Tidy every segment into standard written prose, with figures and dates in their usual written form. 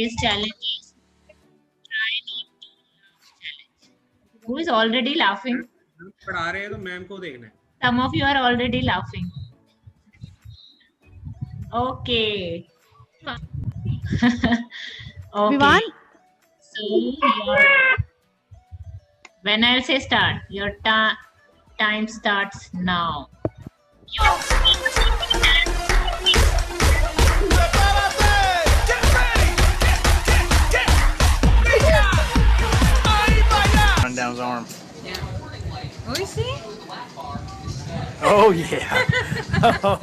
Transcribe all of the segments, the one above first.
His challenge is try not to laugh challenge. Who is already laughing? पढ़ा रहे हैं तो मैम को देखना है. Some of you are already laughing. Okay. Okay. Vivan? So when I'll say start, your time starts now. Run down his arm. Oh, you see? Oh yeah. Oh,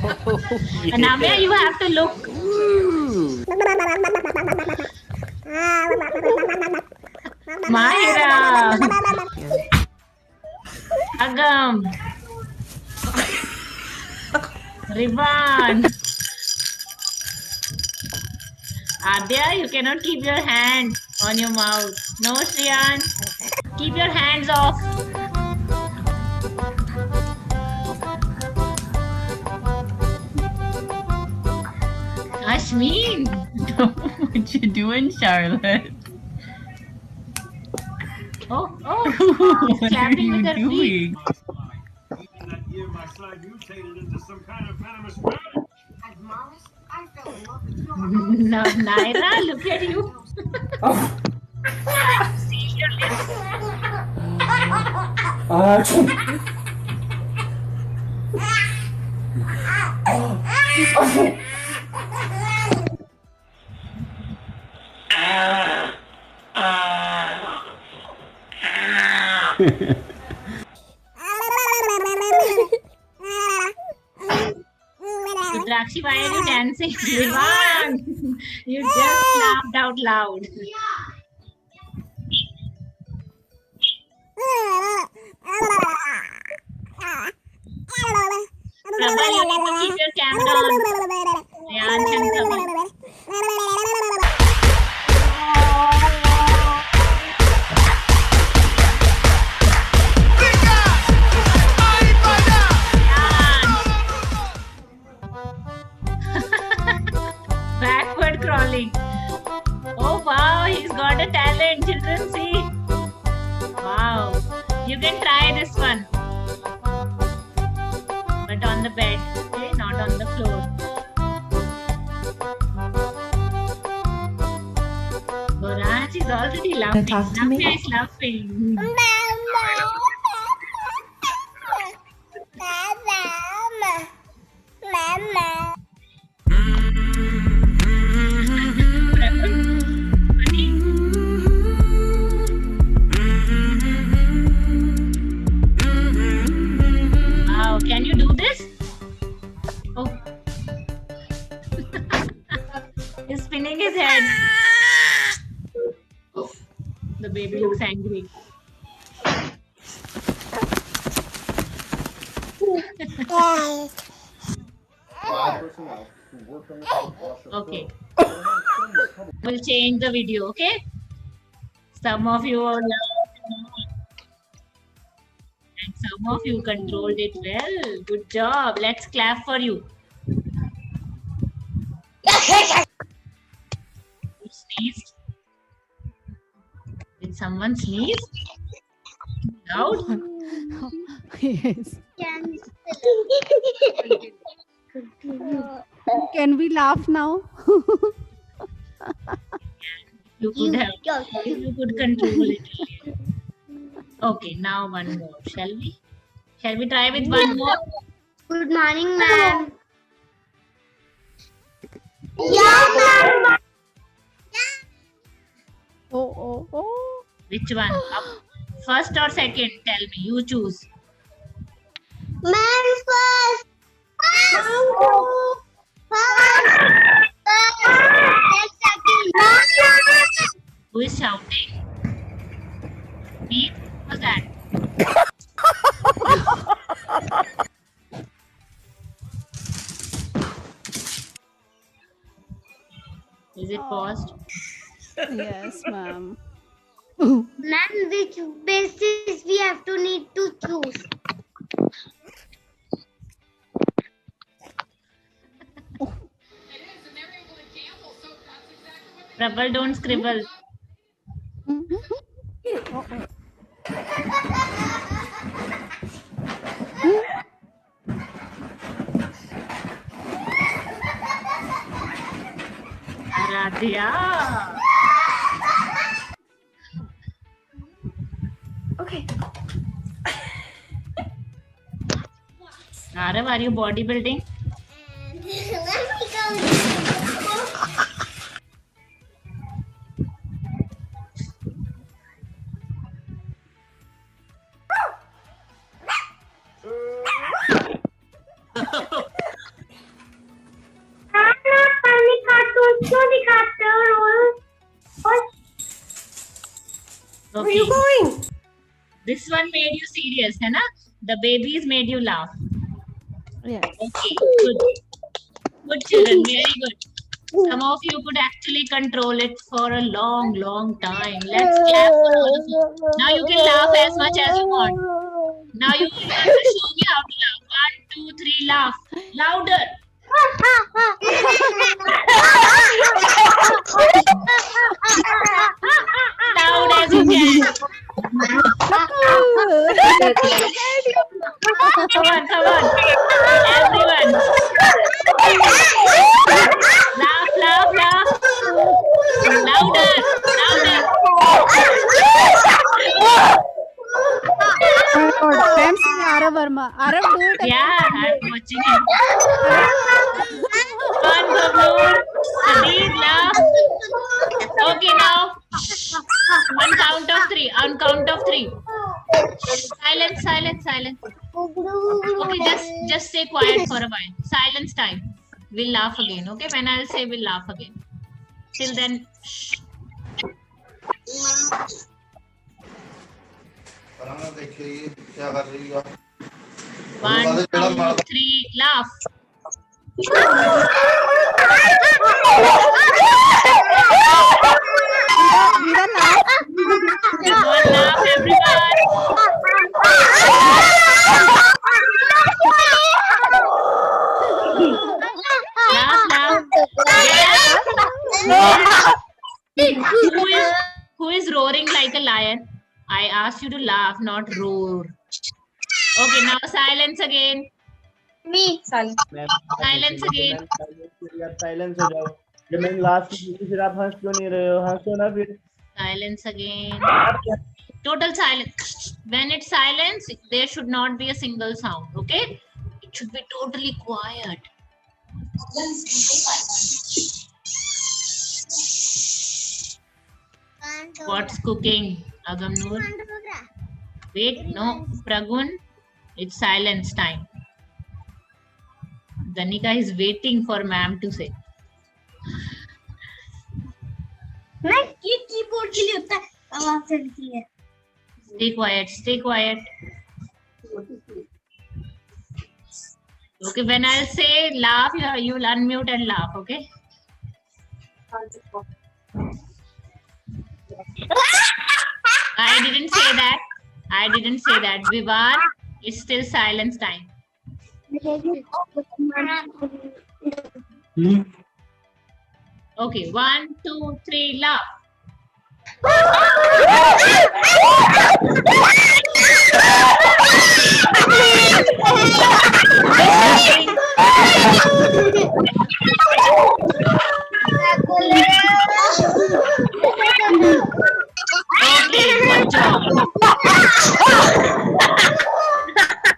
yeah. And Amya, you have to look. Ooh. Mahira. Agam. Rivan. Adya, you cannot keep your hand on your mouth. No, Shriyan. Keep your hands off. Ashmin. What you doing, Charlotte? Oh, What are clapping you with her feet. doing? That year my son mutated into some kind of venomous rabbit. At Mars, I fell in love with your No, Naira, look at you. See your lips. Drakshi, why are you dancing? Rivan, you just laughed out loud. Prabha, you need to keep your camera on. Riyan Shankar. Backward crawling. Oh wow, he's got a talent. Children, see. Wow. You can try this one. But on the bed, okay? Not on the floor. Goraj is already laughing. Talk to me. Navya is laughing. Wow, can you do this? Oh. He's spinning his head. Oh, the baby looks angry. Okay. We'll change the video, okay? Some of you are loud and some of you controlled it well. Good job. Let's clap for you. You sneezed? Did someone sneeze? Loud? Yes. Can we laugh now? You could have. You could control it. Okay, now one more. Shall we? Shall we try with one more? Good morning, ma'am. Yeah, ma'am. Oh. Which one? Up first or second? Tell me. You choose. Ma'am first. Who is shouting? Me? What's that? Is it paused? Yes, ma'am. Ma'am, which basis we have to need to choose? Trouble, don't scribble. Aradhya. Okay. Arav, are you bodybuilding? Let me go. Where are you Okay. going? This one made you serious, है ना? The babies made you laugh. Yes. Okay, good. Good children, very good. Some of you could actually control it for a long, long time. Let's clap for all of you. Now you can laugh as much as you want. Now you have to show me how to laugh. 1, 2, 3, laugh. Louder. Loud as you can. Come on, come on. Everyone. Laugh, laugh, laugh. Louder, louder. I'm seeing Arav Verma. Arav, do it. Yeah, I'm watching him. Come on, Gabroor. Sadeep, laugh. Okay, now. On count of 3. On count of 3. Silence, silence, silence. Okay, just stay quiet for a while. Silence time. We'll laugh again. Okay, when I'll say we'll laugh again. Till then, shh. क्या कर रही है 1, 2, 3, laugh. Veera, laugh. Everyone laugh, everyone. Laugh, laugh. Yes. Who is roaring like a lion? I asked you to laugh, not roar. Okay, now silence again. Me. Silence again. Silence हो जाओ जब मैंने last फिर आप हंस क्यों नहीं रहे हो हंसो ना फिर Silence again. Total silence. When it's silence, there should not be a single sound. Okay? It should be totally quiet. What's cooking? Agamnoor? Wait, no. Pragun, it's silence time. Danika is waiting for ma'am to say. ये keyboard के लिए होता है आवाज चलती है Stay quiet, stay quiet. Okay, when I'll say laugh, you'll unmute and laugh, okay? I didn't say that. I didn't say that. Vivar, it's still silence time. Okay, 1, 2, 3, laugh. Okay, good job.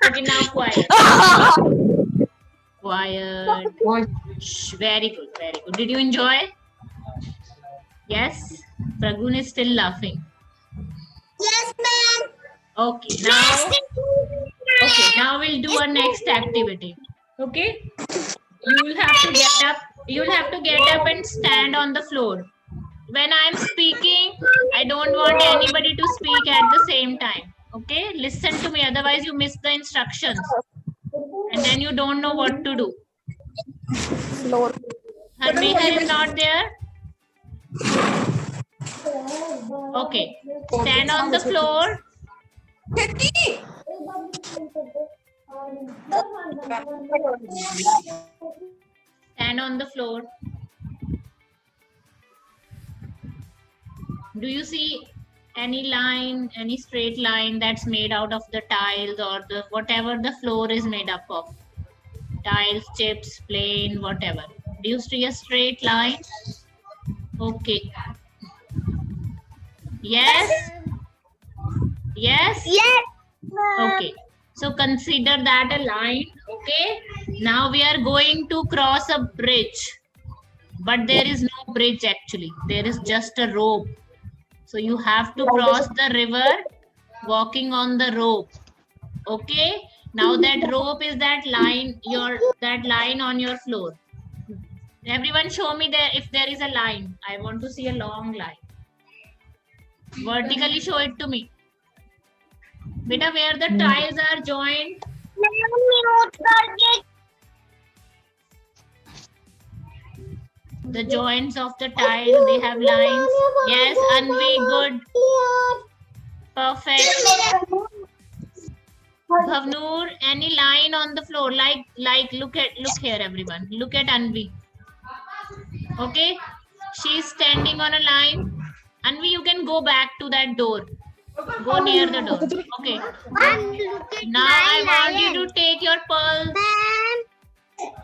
Okay, now quiet. Quiet. Shh, very good, very good. Did you enjoy? Yes? Pragun is still laughing. Yes, ma'am. Okay, now we'll do our next activity. Okay? You will have to get up. You will have to get up and stand on the floor. When I'm speaking, I don't want anybody to speak at the same time. Okay? Listen to me, otherwise you miss the instructions. And then you don't know what to do. Harmeet is not there. Okay. Stand on the floor. Stand on the floor. Do you see any line, any straight line that's made out of the tiles or the whatever the floor is made up of? Tiles, chips, plain, whatever. Do you see a straight line? Okay. Yes? Yes? Yes. Okay. So consider that a line. Okay. Now we are going to cross a bridge. But there is no bridge actually. There is just a rope. So you have to cross the river walking on the rope. Okay. Now that rope is that line, that line on your floor. Everyone show me there if there is a line. I want to see a long line. Vertically show it to me. Beta, where the tiles are joined. The joints of the tile, they have lines. Yes, Anvi, good. Perfect. Bhavnoor, any line on the floor? Like look here everyone. Look at Anvi. Okay. She's standing on a line. Anvi, you can go back to that door. Go near the door. Okay. Now I want you to take your pearls.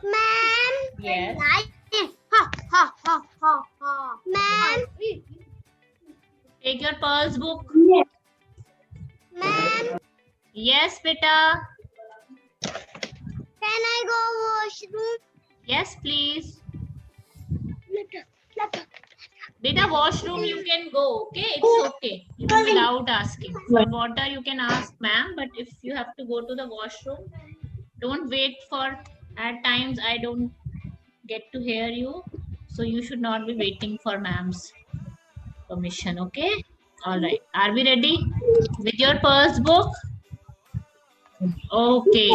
Ma'am. Yes. Ha ha ha ha ha. Ma'am. Take your pearls book. Ma'am. Yes, beta. Can I go washroom? Yes, please. Beta, washroom you can go. Okay, it's okay. Even without asking. For water you can ask ma'am, but if you have to go to the washroom, don't wait for. At times I don't get to hear you, so you should not be waiting for ma'am's permission. Okay. All right. Are we ready with your purse book? Okay.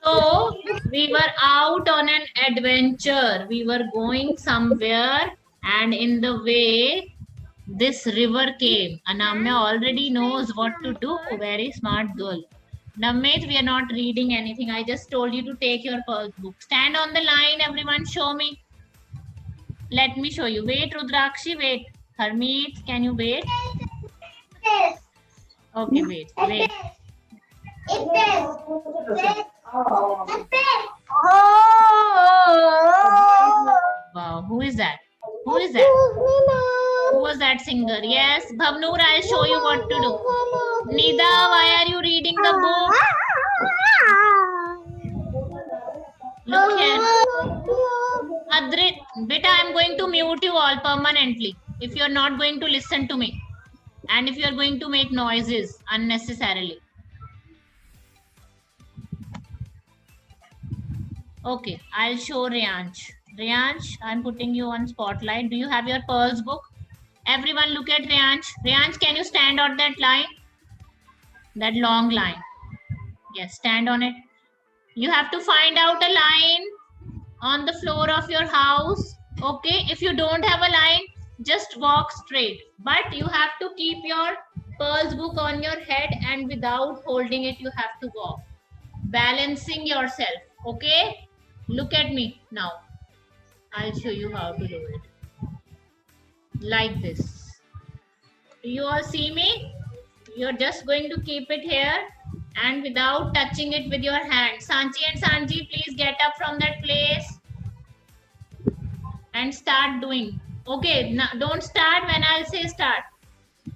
So we were out on an adventure. We were going somewhere, and in the way, this river came. Anamya already knows what to do. Very smart girl. Namit, we are not reading anything. I just told you to take your pulse book. Stand on the line, everyone. Show me. Let me show you. Wait, Rudrakshi, wait. Harmeet, can you wait? Okay, wait. Wow, who is that? Who is that? Who was that singer? Yes, Bhavnoor, I'll show you what to do. Nida, why are you reading the book? Look here. Adrit, beta, I'm going to mute you all permanently if you're not going to listen to me and if you're going to make noises unnecessarily. Okay, I'll show Riyansh. Riyansh, I'm putting you on spotlight. Do you have your pearls book? Everyone look at Riyansh. Riyansh, can you stand on that line? That long line. Yes, stand on it. You have to find out a line on the floor of your house. Okay, if you don't have a line, just walk straight. But you have to keep your pearls book on your head, and without holding it, you have to walk. Balancing yourself. Okay, look at me now. I'll show you how to do it. Like this. Do you all see me? You're just going to keep it here and without touching it with your hand. Sanchi and Sanji, please get up from that place and start doing. Okay, now don't start when I'll say start.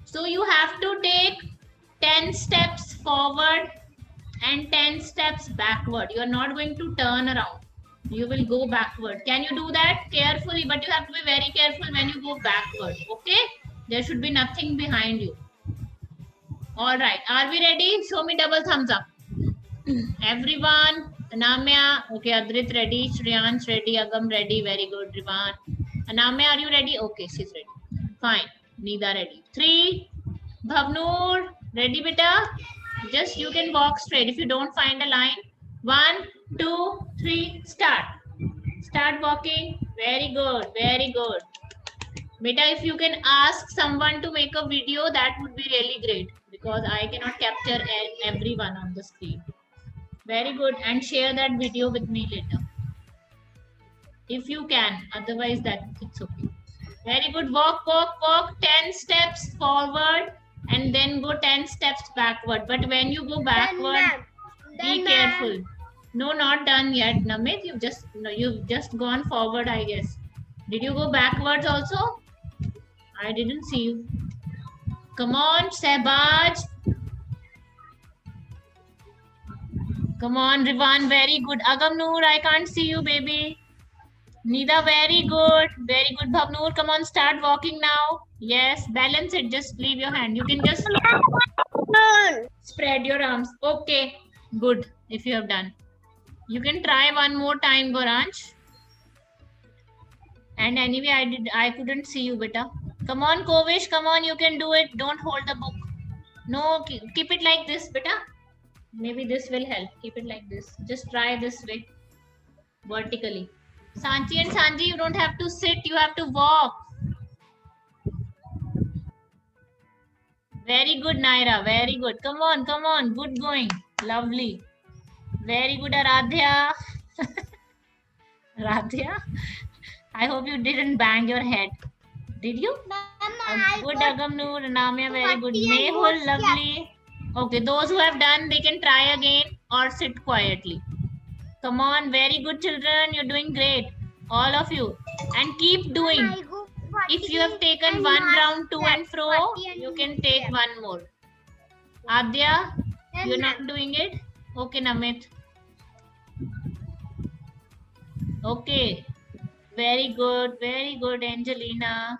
So you have to take 10 steps forward and 10 steps backward. You're not going to turn around. You will go backward. Can you do that? Carefully, but you have to be very careful when you go backward. Okay? There should be nothing behind you. All right. Are we ready? Show me double thumbs up. Everyone. Anamya. Okay. Adrit ready. Shriyansh ready. Agam ready. Very good. Rivan. Anamya, are you ready? Okay. She's ready. Fine. Nida ready. 3. Bhavnoor. Ready, beta? Just you can walk straight. If you don't find a line. 1, 2, 3. Start. Start walking. Very good. Very good. Beta, if you can ask someone to make a video, that would be really great, because I cannot capture everyone on the screen. Very good. And share that video with me later, if you can. Otherwise, that it's okay. Very good. Walk, walk, walk. 10 steps forward and then go 10 steps backward. But when you go backward, be careful. No, not done yet, Namit. You've just gone forward, I guess. Did you go backwards also? I didn't see you. Come on, Shehbaz. Come on, Rivan. Very good. Agam Noor, I can't see you, baby. Nida, very good. Very good. Bhavnoor, come on, start walking now. Yes, balance it. Just leave your hand. You can just spread your arms. Okay, good. If you have done. You can try one more time, Goranj. And anyway, I couldn't see you, beta. Come on, Kovish, come on, you can do it. Don't hold the book. No, keep it like this, beta. Maybe this will help. Keep it like this. Just try this way. Vertically. Sanchi and Sanji, you don't have to sit, you have to walk. Very good, Naira. Very good. Come on, come on. Good going. Lovely. Very good, Aradhya. Aradhya? I hope you didn't bang your head. Did you? Good, Agam Noor. Namya, very good. Mehul, lovely. Okay, those who have done, they can try again or sit quietly. Come on, very good, children. You're doing great. All of you. And keep doing. If you have taken one round to and fro, you can take one more. Adya, you're not doing it? Okay, Namit. Okay. Very good, Angelina.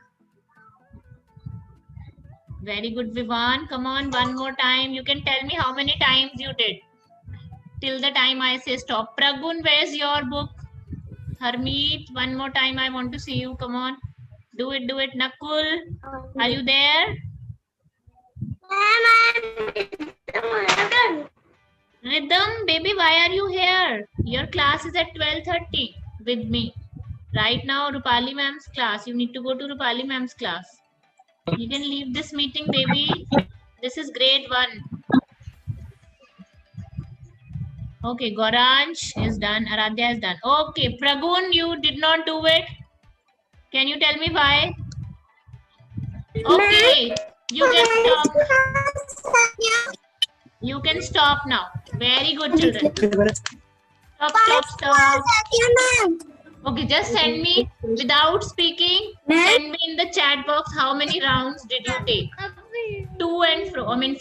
Very good, Vivan. Come on, one more time. You can tell me how many times you did. Till the time I say stop. Pragun, where's your book? Harmeet, one more time. I want to see you. Come on. Do it, do it. Nakul, are you there? Rhythm, baby, why are you here? Your class is at 12:30 with me. Right now, Rupali ma'am's class. You need to go to Rupali ma'am's class. You can leave this meeting, baby. This is grade 1. Okay, Goranj is done. Aradhya is done. Okay, Pragun, you did not do it. Can you tell me why? Okay, you can stop. You can stop now. Very good, children. Stop. Okay, just send me without speaking. Send me in the chat box how many rounds did you take? To and fro. I mean,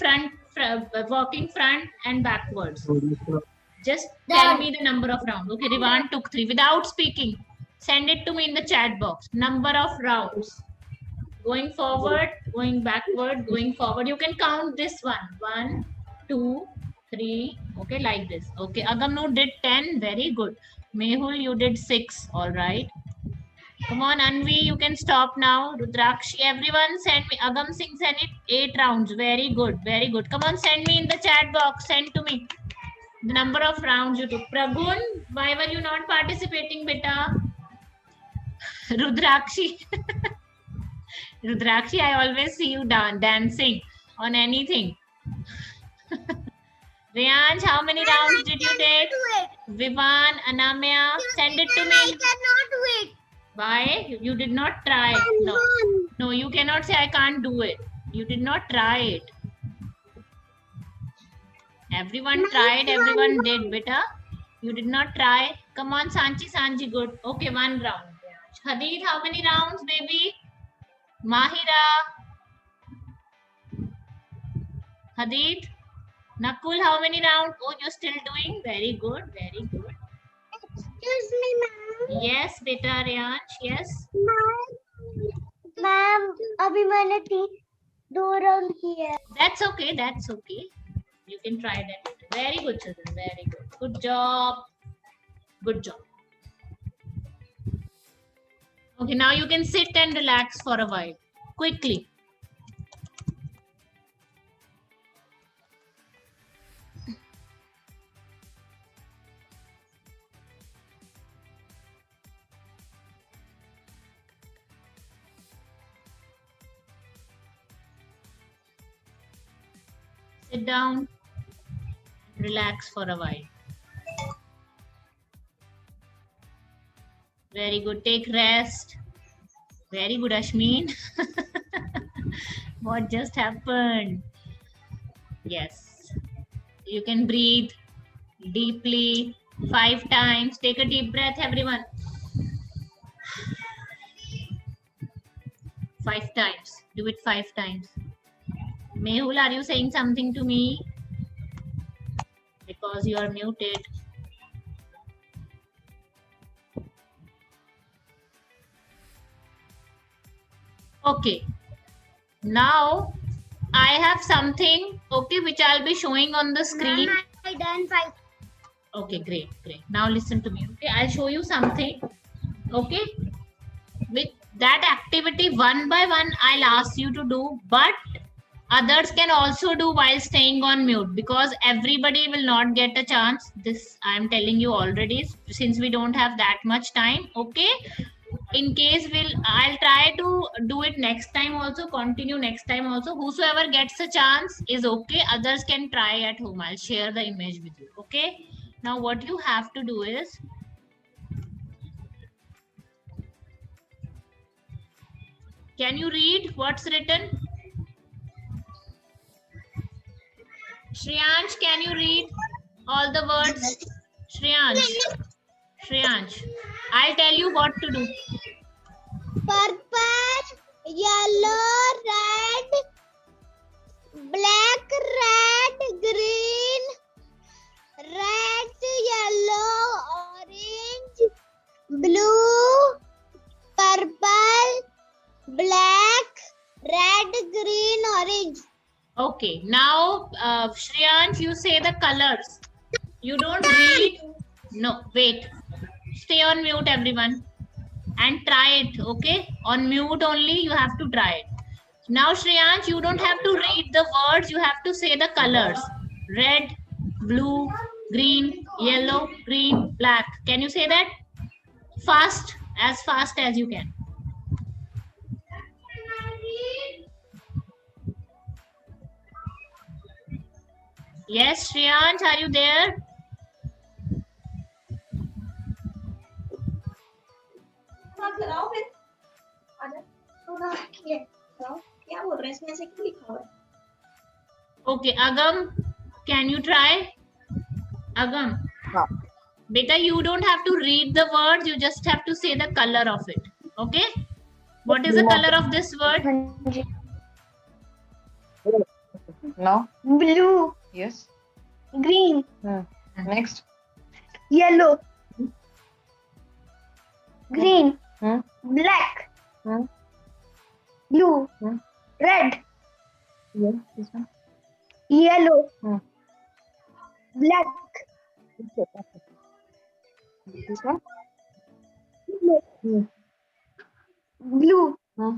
walking front and backwards. Just tell me the number of rounds. Okay, Rivan took 3 without speaking. Send it to me in the chat box. Number of rounds. Going forward, going backward, going forward. You can count this one. 1, 2, 3. Okay, like this. Okay, Agam Noor did 10. Very good. Mehul, you did 6. All right. Come on, Anvi, you can stop now. Rudrakshi, everyone send me. Agam Singh send it 8 rounds. Very good. Very good. Come on, send me in the chat box. Send to me the number of rounds you took. Pragun, why were you not participating, beta? Rudrakshi. Rudrakshi, I always see you dancing on anything. Riyansh, how many rounds did you take? Vivan, Anamya, send it to me. I cannot do it. Why? You did not try. No, you cannot say I can't do it. You did not try it. Everyone tried, everyone did, beta. You did not try. Come on, Sanji, good. Okay, 1 round. Hadid, how many rounds, baby? Mahira. Hadid. Nakul, how many rounds? Oh, you're still doing? Very good, very good. Excuse me, ma'am. Yes, beta, Riyansh, yes. Ma'am, abhi maine 2 round kiya. That's okay, that's okay. You can try that. Very good, children, very good. Good job. Good job. Okay, now you can sit and relax for a while. Quickly. Sit down, relax for a while. Very good. Take rest. Very good, Ashmin. What just happened? Yes. You can breathe deeply 5 times. Take a deep breath, everyone. 5 times. Do it 5 times. Mehul, are you saying something to me? Because you are muted. Okay. Now I have something, okay, which I'll be showing on the screen. Ma'am, I done 5. Okay, great. Now listen to me. Okay, I'll show you something. Okay, with that activity one by one, I'll ask you to do, but others can also do while staying on mute, because everybody will not get a chance. This I'm telling you already, since we don't have that much time. Okay, in case I'll try to do it next time also, continue next time also. Whosoever gets a chance is okay. Others can try at home. I'll share the image with you. Okay, now what you have to do is, can you read what's written? Shriyansh, can you read all the words? Shriyansh, I'll tell you what to do. Purple, yellow, red, black, red, green, red, yellow, orange, blue, purple, black, red, green, orange. Okay, now Shriyansh, you say the colors. You don't read. No, wait. Stay on mute, everyone, and try it. Okay, on mute only. You have to try it. Now, Shriyansh, you don't have to read the words. You have to say the colors: red, blue, green, yellow, green, black. Can you say that? Fast as you can. Yes, Shriyansh, are you there? Okay, Agam, can you try? Agam. Beta, you don't have to read the words, you just have to say the color of it. Okay? What is the color of this word? No. Blue. Yes. Green. Next. Yellow. Green. Hmm. Black. Hmm. Blue. Hmm. Red. Yes. This one. Yellow. Hmm. Black. This one. Blue. Hmm.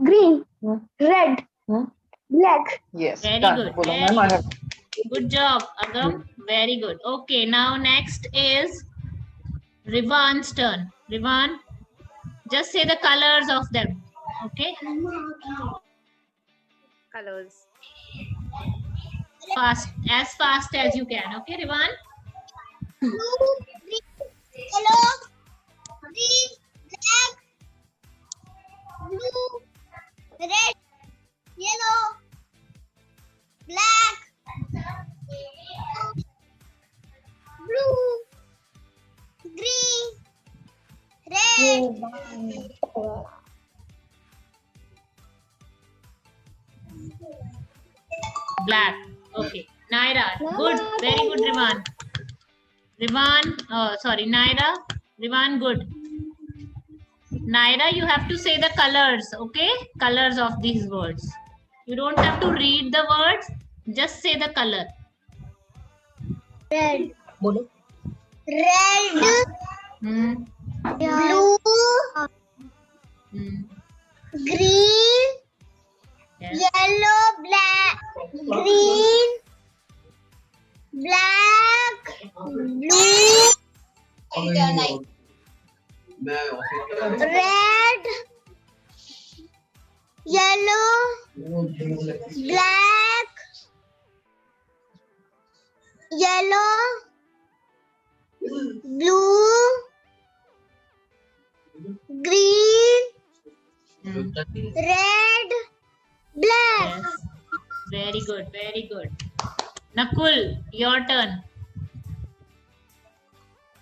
Green. Hmm. Red. Hmm. Black. Yes. Very Done. good. Bolo, Very ma'am, I have. good job, Agam. Very good. Okay, now next is Rivan's turn. Rivan, just say the colors of them. Okay? Colors. As fast as you can. Okay, Rivan? Blue, green, yellow, green, black, blue, red, yellow, black, blue, green, red, Black. Okay. Naira. Good. Very good, Rivan. Naira. Rivan, good. Naira, you have to say the colors, okay? Colors of these words. You don't have to read the words. Just say the color. red, red, Hmm. blue, Hmm. green, Yes. yellow, black, green, black, blue, red, yellow, black, yellow, blue, green, Hmm. red, black. Yes. Very good. Very good. Nakul, your turn.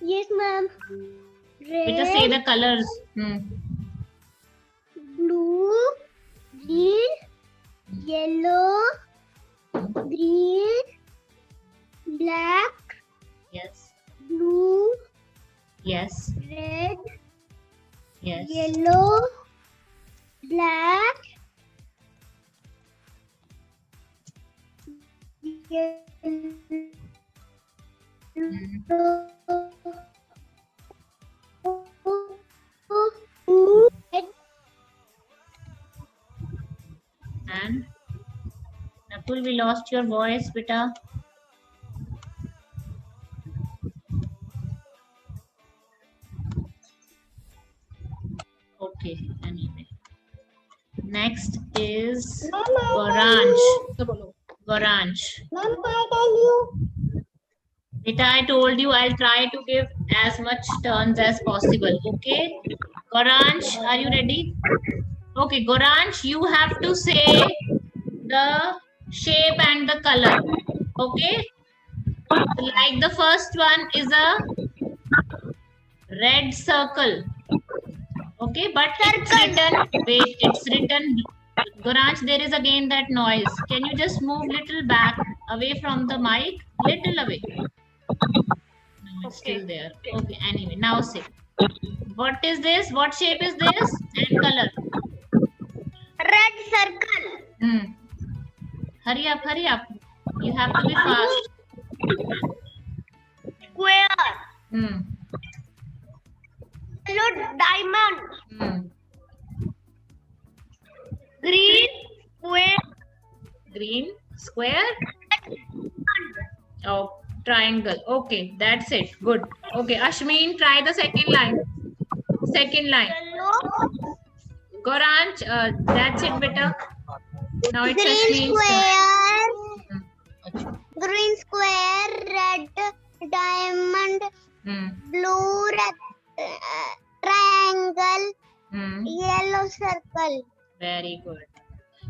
Yes, ma'am. Beta, say Red, the colors. Hmm. blue, green, yellow, green, black, Yes. blue, Yes. red, Yes. yellow, black, yellow, red, And Nakul, we lost your voice, beta. Okay, anyway. Next is Goranj. Goranj. Ma'am, I tell you. Beta, I told you I'll try to give as much turns as possible. Okay. Goranj, are you ready? Okay, Goranj, you have to say the shape and the color. Okay. So like the first one is a red circle. Okay, but it's written, wait, it's written, Goranj, there is again that noise. Can you just move little back away from the mic? Little away. No, it's still there. Okay, anyway, now say. What is this? What shape is this? And color. Red circle. Hmm. Hurry up, hurry up. You have to be fast. Square. Hmm. Yellow diamond. Hmm. Green square. Green, square. Oh, triangle. Okay, that's it. Good. Okay, Ashmin, try the second line. Second line. Yellow. Goranj, that's it, beta. Now it's Green Ashmin's turn. square. Green square. Red diamond. Hmm. Blue triangle. Hmm. Yellow circle. Very good.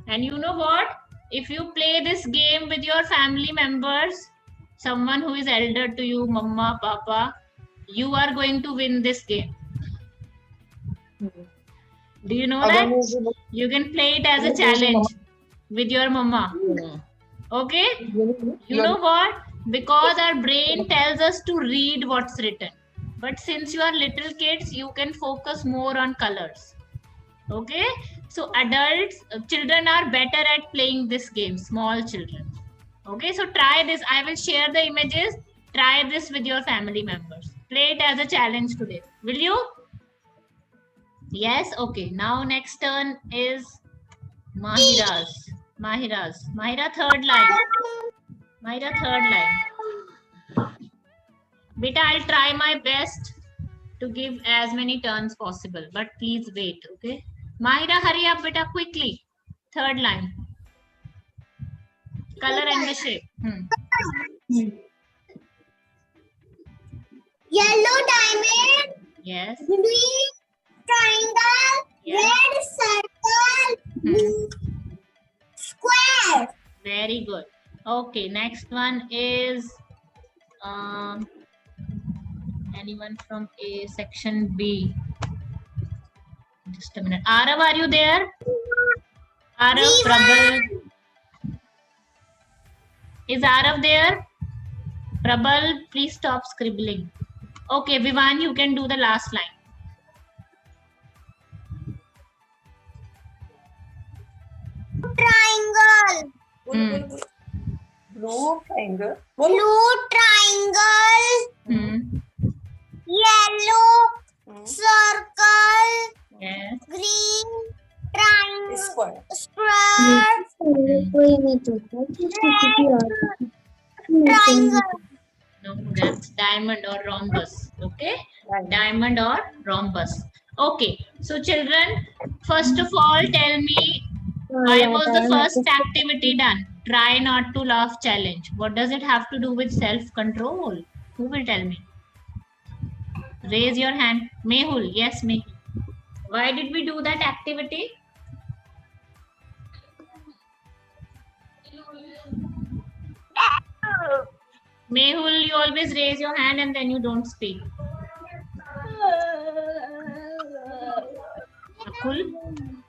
And you know what? If you play this game with your family members, someone who is elder to you, mama, papa, you are going to win this game. Do you know that? You can play it as a challenge with your mama. Okay? You know what? Because our brain tells us to read what's written. But since you are little kids, you can focus more on colors. Okay? So adults, children are better at playing this game, small children. Okay, so try this. I will share the images. Try this with your family members. Play it as a challenge today. Will you? Yes? Okay. Now next turn is Mahira's. Mahira, third line. Mahira, third line. Beta, I'll try my best to give as many turns possible. But please wait, okay? Mahira, hurry up, beta, quickly. Third line. Color and the shape. Yellow diamond. Yes. Green triangle. Yes. Red circle. Square. Very good. Okay, next one is anyone from A section B. Just a minute. Arav, are you there? Arav, Prabal. Is Arav there? Prabal, please stop scribbling. Okay, Vivan, you can do the last line. Triangle. Blue triangle. Blue triangle. Yellow circle. Yes. Green triangle. Square. Square. Triangle. No, that's diamond or rhombus. Okay? Right. Diamond or rhombus. Okay. So children, first of all, tell me, why was the first activity done? Try not to laugh challenge. What does it have to do with self-control? Who will tell me? Raise your hand. Mehul. Yes, Mehul. Why did we do that activity? Mehul, you always raise your hand and then you don't speak. Akul,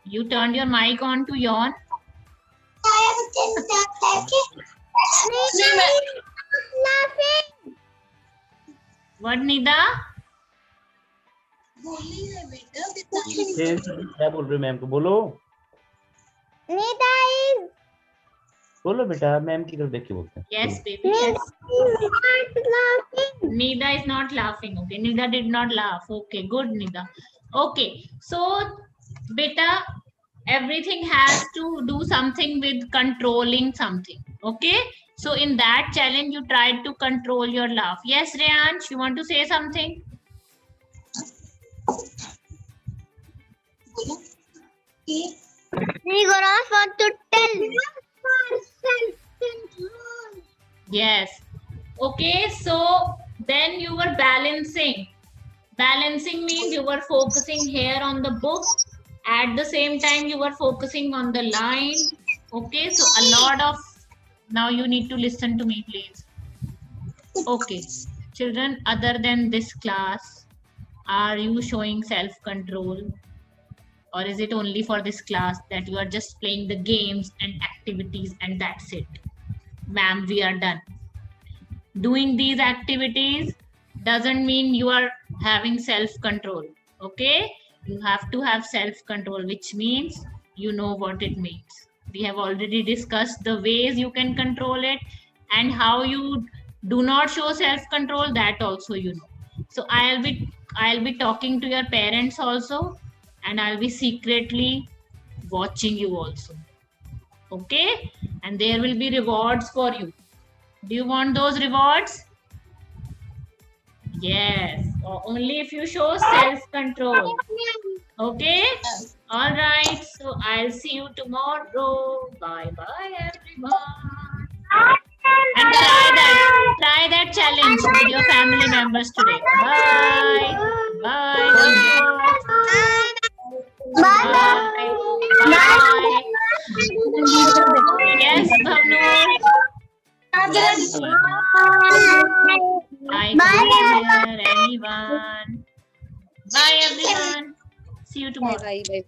you turned your mic on to yawn. What, Nida? क्या बोल रहे हो ma'am को? बोलो Nida is बोलो बेटा, ma'am की तरफ देख के बोलते हैं. Yes, baby. Yes. not laughing. Nida is not laughing. Okay, Nida did not laugh. Okay, good, Nida. Okay, so beta, everything has to do something with controlling something. Okay, so in that challenge, you tried to control your laugh. Yes, Reyansh, you want to say something? Nigoras want to tell. Yes. Okay, so then you were balancing. Balancing means you were focusing here on the book. At the same time, you were focusing on the line. Okay, so a lot of, now you need to listen to me, please. Okay, children, other than this class, are you showing self-control? Or is it only for this class that you are just playing the games and activities and that's it? Ma'am, we are done. Doing these activities doesn't mean you are having self-control. Okay? You have to have self-control, which means you know what it means. We have already discussed the ways you can control it and how you do not show self-control, that also you know. So I'll be talking to your parents also, and I'll be secretly watching you also. Okay? And there will be rewards for you. Do you want those rewards? Yes. Only if you show self-control. Okay? All right. So I'll see you tomorrow. Bye-bye, everyone. And try that challenge with your family members today. Bye. Bye. Bye. Bye. Yes, Bhavnur. Bye, everyone. Bye, everyone. See you tomorrow. Bye.